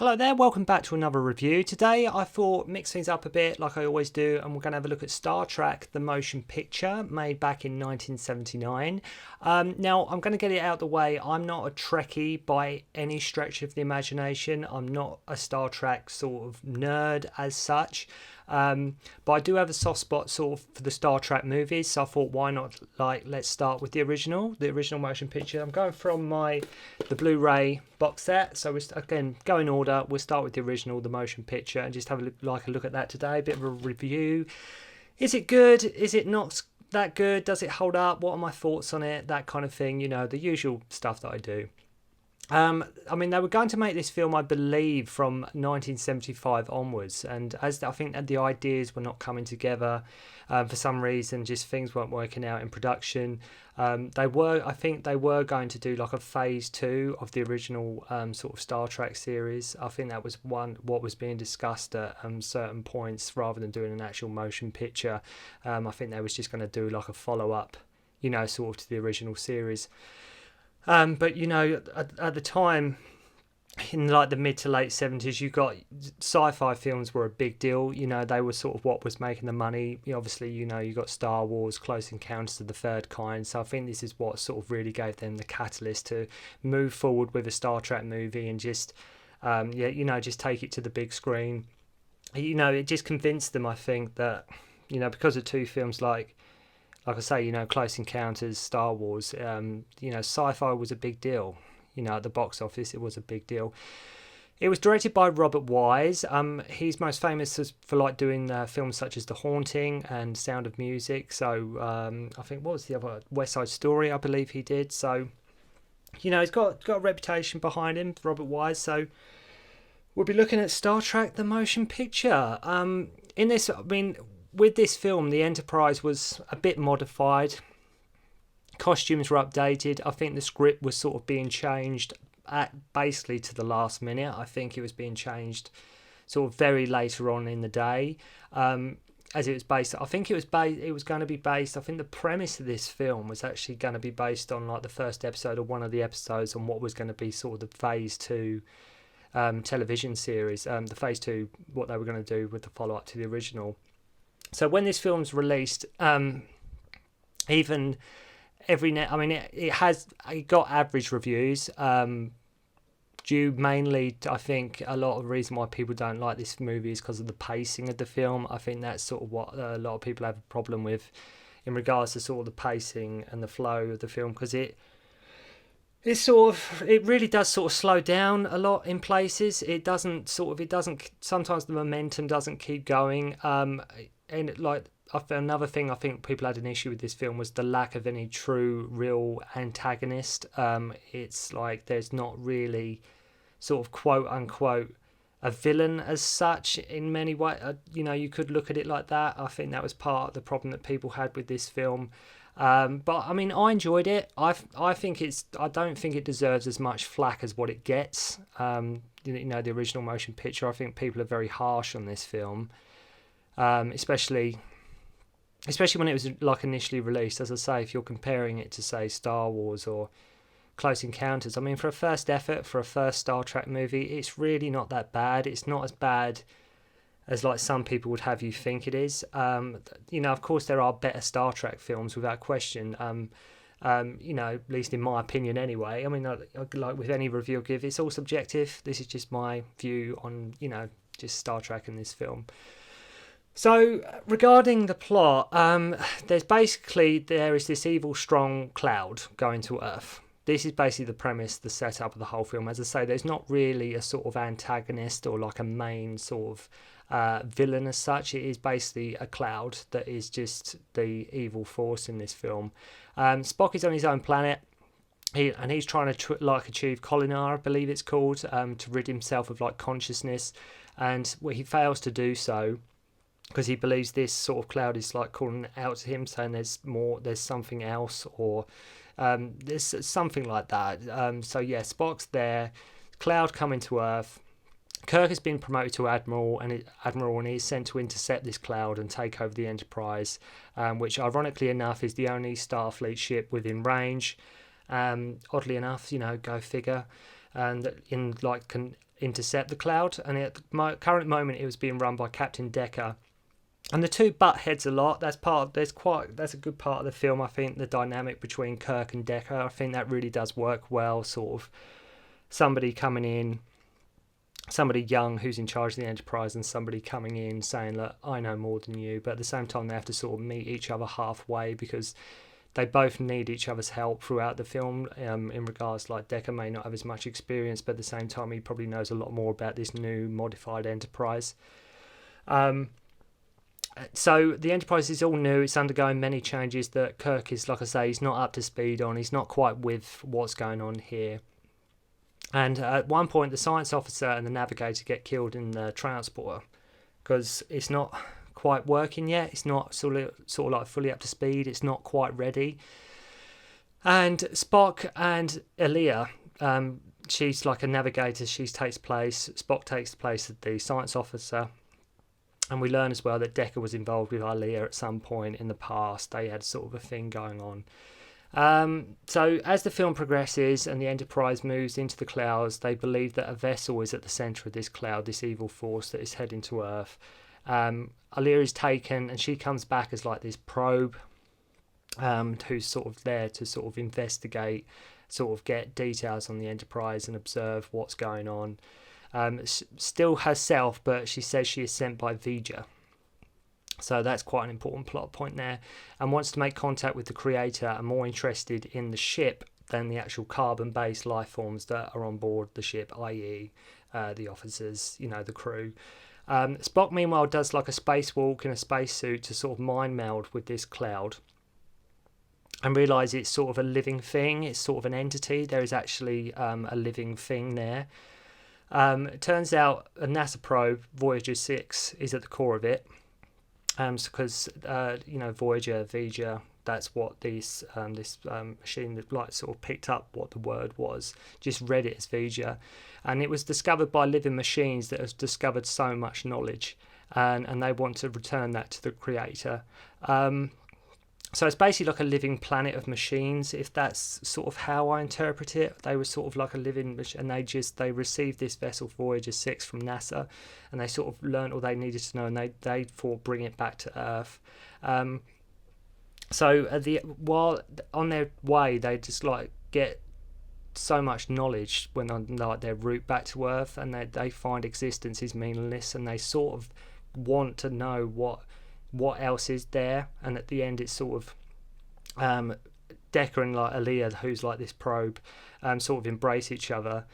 Hello there, welcome back to another review. Today I thought mix things up a bit like I always do, and we're going to have a look at Star Trek the motion picture made back in 1979. Now I'm going to get it out of the way. I'm not a Trekkie by any stretch of the imagination. I'm not a Star Trek sort of nerd as such. But I do have a soft spot sort of for the Star Trek movies, so I thought why not, let's start with the original motion picture. I'm going from the Blu-ray box set, so again, go in order. We'll start with the original, the motion picture, and just have a look at that today, a bit of a review. Is it good? Is it not that good? Does it hold up? What are my thoughts on it? That kind of thing, the usual stuff that I do. They were going to make this film, I believe, from 1975 onwards, and as I think that the ideas were not coming together for some reason, just things weren't working out in production. I think they were going to do like a phase 2 of the original sort of Star Trek series. I think that was what was being discussed at certain points, rather than doing an actual motion picture. I think they was just going to do like a follow-up, sort of to the original series. But at the time, in like the mid to late 70s, you got sci-fi films were a big deal. They were sort of what was making the money. Obviously, you got Star Wars, Close Encounters of the Third Kind. So I think this is what sort of really gave them the catalyst to move forward with a Star Trek movie and just just take it to the big screen. It just convinced them, I think, that because of two films like I say, Close Encounters, Star Wars, sci-fi was a big deal. At the box office, it was a big deal. It was directed by Robert Wise. He's most famous for doing films such as The Haunting and Sound of Music. So I think, what was the other? West Side Story, I believe he did. So, he's got a reputation behind him, Robert Wise. So we'll be looking at Star Trek the motion picture. In this, with this film, the Enterprise was a bit modified. Costumes were updated. I think the script was sort of being changed basically to the last minute. I think it was being changed sort of very later on in the day. As it was based, I think it was going to be based. I think the premise of this film was actually going to be based on the first episode or one of the episodes on what was going to be sort of the phase 2 television series. The phase 2, what they were going to do with the follow up to the original. So when this film's released, it got average reviews, due mainly to, I think, a lot of the reason why people don't like this movie is because of the pacing of the film. I think that's sort of what a lot of people have a problem with in regards to sort of the pacing and the flow of the film, because it really does sort of slow down a lot in places. Sometimes the momentum doesn't keep going. And another thing I think people had an issue with this film was the lack of any true, real antagonist. It's like there's not really sort of quote unquote a villain as such in many ways. You could look at it like that. I think that was part of the problem that people had with this film. But I enjoyed it. I don't think it deserves as much flack as what it gets. The original motion picture. I think people are very harsh on this film. Especially when it was initially released. As I say, if you're comparing it to say Star Wars or Close Encounters, for a first effort, for a first Star Trek movie, it's really not that bad. It's not as bad as some people would have you think it is. Of course there are better Star Trek films without question. At least in my opinion anyway. Like with any review I give, it's all subjective. This is just my view on just Star Trek in this film. So, regarding the plot, there is this evil, strong cloud going to Earth. This is basically the premise, the setup of the whole film. As I say, there's not really a sort of antagonist or like a main sort of villain as such. It is basically a cloud that is just the evil force in this film. Spock is on his own planet. He's trying to achieve Kolinar, I believe it's called, to rid himself of consciousness, and he fails to do so, because he believes this sort of cloud is calling out to him, saying there's something else, or there's something like that. Spock's there, cloud coming to Earth. Kirk has been promoted to Admiral, and he's sent to intercept this cloud and take over the Enterprise, which ironically enough is the only Starfleet ship within range. Oddly enough, go figure. And in intercept the cloud, and at the current moment it was being run by Captain Decker. And the two butt heads a lot. That's a good part of the film. I think the dynamic between Kirk and Decker, I think that really does work well. Sort of somebody coming in, somebody young who's in charge of the Enterprise, and somebody coming in saying, look, I know more than you, but at the same time they have to sort of meet each other halfway, because they both need each other's help throughout the film, in regards, like, Decker may not have as much experience, but at the same time he probably knows a lot more about this new modified Enterprise. So the Enterprise is all new. It's undergoing many changes that Kirk is, like I say, he's not up to speed on. He's not quite with what's going on here. And at one point, the science officer and the navigator get killed in the transporter because it's not quite working yet. It's not sort of like fully up to speed. It's not quite ready. And Spock and Elia, she's like a navigator. Spock takes the place of the science officer. And we learn as well that Decker was involved with Elia at some point in the past. They had sort of a thing going on. So as the film progresses and the Enterprise moves into the clouds, they believe that a vessel is at the centre of this cloud, this evil force that is heading to Earth. Elia is taken, and she comes back as like this probe, who's sort of there to sort of investigate, sort of get details on the Enterprise and observe what's going on. Still herself, but she says she is sent by V'Ger. So that's quite an important plot point there, and wants to make contact with the creator and more interested in the ship than the actual carbon-based life forms that are on board the ship, i.e. The officers, the crew. Spock, meanwhile, does like a spacewalk in a spacesuit to sort of mind meld with this cloud and realise it's sort of a living thing. It's sort of an entity. There is actually a living thing there. It turns out a NASA probe, Voyager 6, is at the core of it. Because Voyager, V'Ger, that's what this machine that like sort of picked up what the word was, just read it as V'Ger, and it was discovered by living machines that have discovered so much knowledge, and they want to return that to the creator. So it's basically like a living planet of machines, if that's sort of how I interpret it. They were sort of like a living machine, and they received this vessel Voyager 6 from NASA, and they sort of learned all they needed to know, and they thought bring it back to Earth. So while on their way, they just like get so much knowledge when on like their route back to Earth, and they find existence is meaningless, and they sort of want to know what else is there. And at the end it's sort of Decker and like Elia, who's like this probe, sort of embrace each other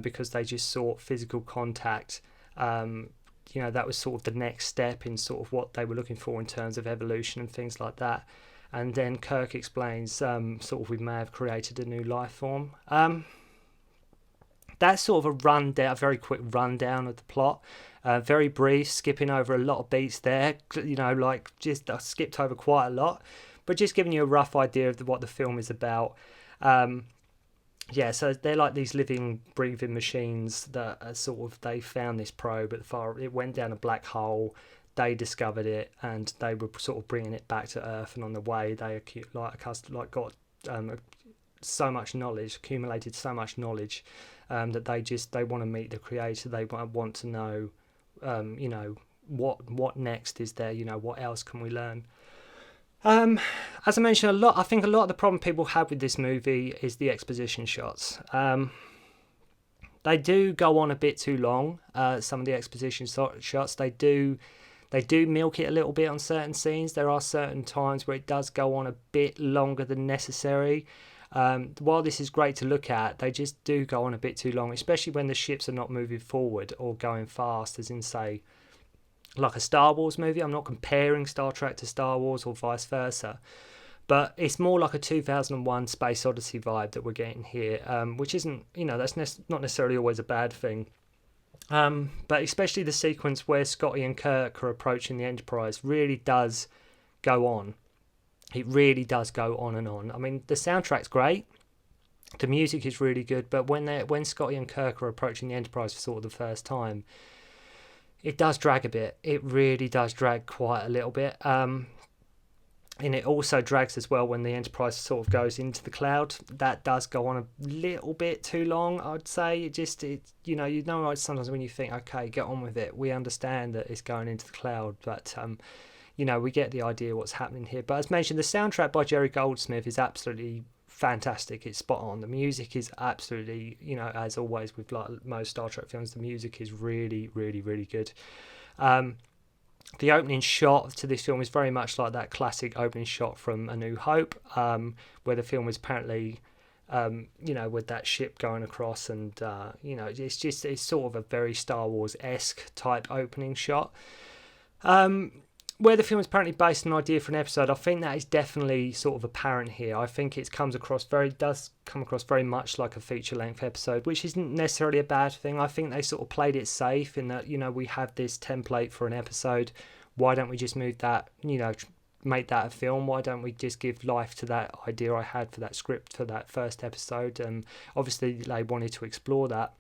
because they just sought physical contact. That was sort of the next step in sort of what they were looking for in terms of evolution and things like that. And then Kirk explains sort of we may have created a new life form. That's sort of a very quick rundown of the plot. Very brief, skipping over a lot of beats there. I skipped over quite a lot, but just giving you a rough idea of what the film is about. So they're like these living, breathing machines that are sort of, they found this probe it went down a black hole. They discovered it, and they were sort of bringing it back to Earth. And on the way, they got so much knowledge, accumulated so much knowledge, that they want to meet the creator. They want to know, what next is there. What else can we learn? As I mentioned, I think a lot of the problem people have with this movie is the exposition shots. They do go on a bit too long. Some of the exposition shots, they do milk it a little bit on certain scenes. There are certain times where it does go on a bit longer than necessary. While this is great to look at, they just do go on a bit too long, especially when the ships are not moving forward or going fast, as in, say, like a Star Wars movie. I'm not comparing Star Trek to Star Wars or vice versa, but it's more like a 2001 Space Odyssey vibe that we're getting here, which isn't, that's not necessarily always a bad thing. But especially the sequence where Scotty and Kirk are approaching the Enterprise really does go on. It really does go on and on. I mean, the soundtrack's great, the music is really good, but when Scotty and Kirk are approaching the Enterprise for sort of the first time, it does drag a bit. It really does drag quite a little bit. And it also drags as well when the Enterprise sort of goes into the cloud. That does go on a little bit too long, I'd say. Sometimes when you think, okay, get on with it, we understand that it's going into the cloud, but we get the idea what's happening here. But as mentioned, the soundtrack by Jerry Goldsmith is absolutely fantastic. It's spot on. The music is absolutely, as always with like most Star Trek films, the music is really, really, really good. The opening shot to this film is very much like that classic opening shot from A New Hope, where the film was apparently, with that ship going across, and it's sort of a very Star Wars-esque type opening shot. Where the film is apparently based on an idea for an episode, I think that is definitely sort of apparent here. I think it does come across very much like a feature-length episode, which isn't necessarily a bad thing. I think they sort of played it safe in that, we have this template for an episode. Why don't we just move that, make that a film? Why don't we just give life to that idea I had for that script for that first episode? And obviously they wanted to explore that.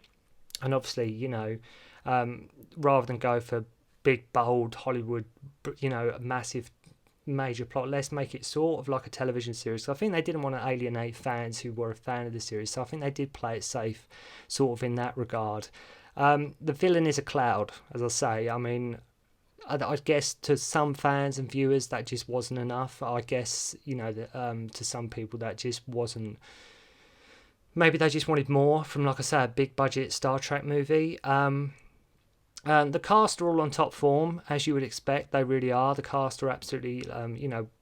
And obviously, rather than go for big, bold Hollywood, massive, major plot, let's make it sort of like a television series. So I think they didn't want to alienate fans who were a fan of the series. So I think they did play it safe, sort of in that regard. The villain is a cloud, as I say. I mean, I guess to some fans and viewers that just wasn't enough. I guess, to some people that just wasn't. Maybe they just wanted more from, like I say, a big budget Star Trek movie. The cast are all on top form, as you would expect. They really are. The cast are absolutely,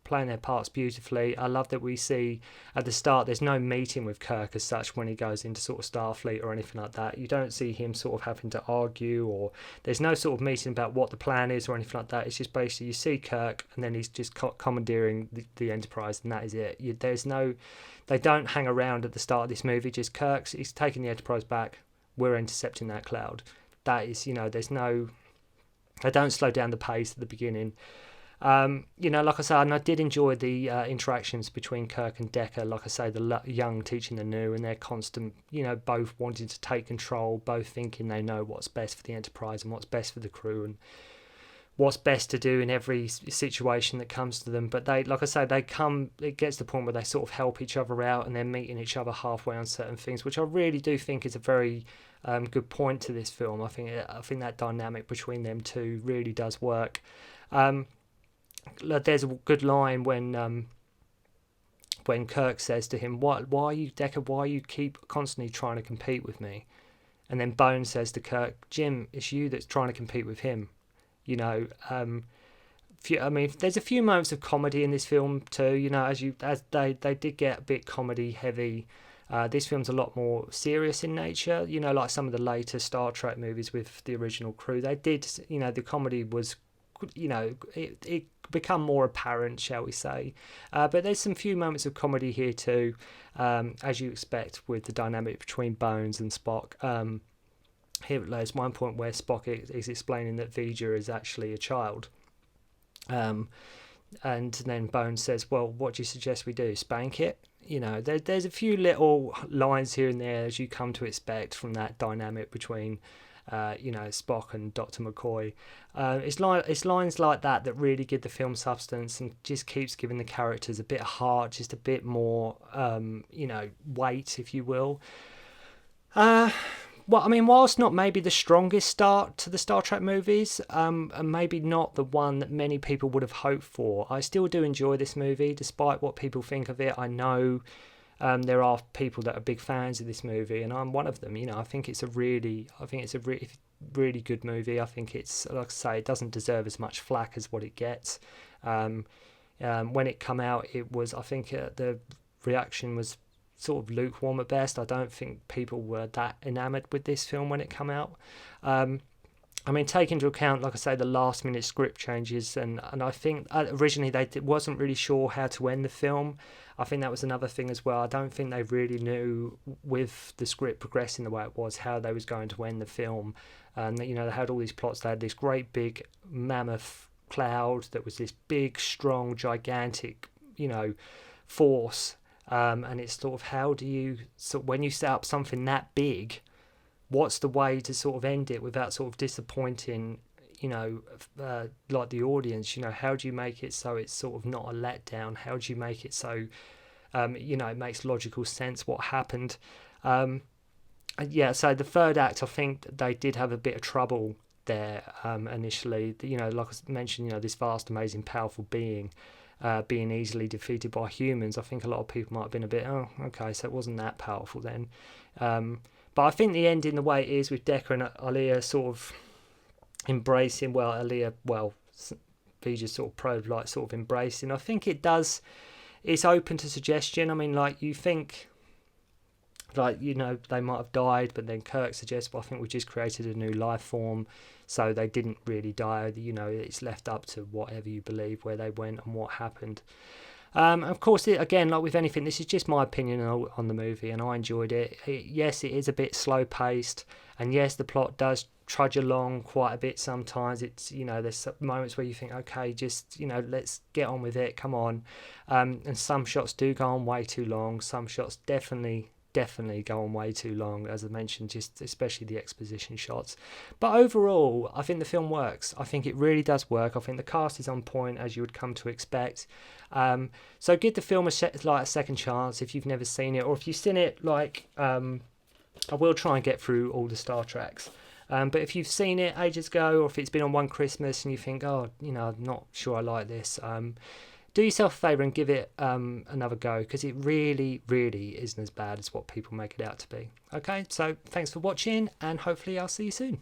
playing their parts beautifully. I love that we see at the start there's no meeting with Kirk as such when he goes into sort of Starfleet or anything like that. You don't see him sort of having to argue, or there's no sort of meeting about what the plan is or anything like that. It's just basically you see Kirk and then he's just commandeering the Enterprise, and that is it. They don't hang around at the start of this movie. Just he's taking the Enterprise back. We're intercepting that cloud. That is, they don't slow down the pace at the beginning. Like I said, and I did enjoy the interactions between Kirk and Decker. Like I say, the young teaching the new, and their constant, both wanting to take control, both thinking they know what's best for the Enterprise and what's best for the crew and what's best to do in every situation that comes to them. But it gets to the point where they sort of help each other out, and they're meeting each other halfway on certain things, which I really do think is a very good point to this film. I think that dynamic between them two really does work. There's a good line when Kirk says to him, "Why are you, Decker? Why you keep constantly trying to compete with me?" And then Bones says to Kirk, "Jim, it's you that's trying to compete with him." There's a few moments of comedy in this film too. As they did get a bit comedy heavy. This film's a lot more serious in nature, like some of the later Star Trek movies with the original crew. They did, the comedy was, it become more apparent, shall we say. But there's some few moments of comedy here too, as you expect with the dynamic between Bones and Spock. Here there's one point where Spock is explaining that V'Ger is actually a child. And then Bones says, "Well, what do you suggest we do? Spank it?" There's a few little lines here and there, as you come to expect from that dynamic between, Spock and Dr. McCoy. It's lines like that really give the film substance and just keeps giving the characters a bit of heart, just a bit more, weight, if you will. Whilst not maybe the strongest start to the Star Trek movies, and maybe not the one that many people would have hoped for, I still do enjoy this movie, despite what people think of it. I know there are people that are big fans of this movie, and I'm one of them. I think it's a really good movie. I think it's, like I say, it doesn't deserve as much flack as what it gets. When it came out, I think the reaction was sort of lukewarm at best. I don't think people were that enamoured with this film when it came out. Take into account, like I say, the last minute script changes, and I think originally they wasn't really sure how to end the film. I think that was another thing as well. I don't think they really knew, with the script progressing the way it was, how they was going to end the film. They had all these plots. They had this great big mammoth cloud that was this big, strong, gigantic, force. And it's sort of when you set up something that big, what's the way to sort of end it without sort of disappointing, like the audience, how do you make it so it's sort of not a letdown? How do you make it so, it makes logical sense what happened? So the third act, I think they did have a bit of trouble there initially. Like I mentioned, this vast, amazing, powerful being being easily defeated by humans. I think a lot of people might have been a bit, oh, okay, so it wasn't that powerful then. But I think the ending, the way it is with Decker and Aaliyah sort of embracing, Vija's sort of pro-like sort of embracing, I think it's open to suggestion. I mean, like, you think, like, they might have died, but then Kirk suggests, well, I think we just created a new life form, so they didn't really die. It's left up to whatever you believe where they went and what happened. Of course, again, like with anything, this is just my opinion on the movie, and I enjoyed it. Yes, it is a bit slow paced, and yes, the plot does trudge along quite a bit sometimes. It's, there's moments where you think, okay, just, let's get on with it, come on. And some shots do go on way too long. Some shots definitely go on way too long, as I mentioned, just especially the exposition shots. But overall, I think the film works. I think it really does work. I think the cast is on point, as you would come to expect. So give the film a second chance if you've never seen it, or if you've seen it, I will try and get through all the Star Treks. But if you've seen it ages ago, or if it's been on one Christmas and you think, oh, I'm not sure I like this, do yourself a favour and give it another go, because it really, really isn't as bad as what people make it out to be. Okay, so thanks for watching, and hopefully I'll see you soon.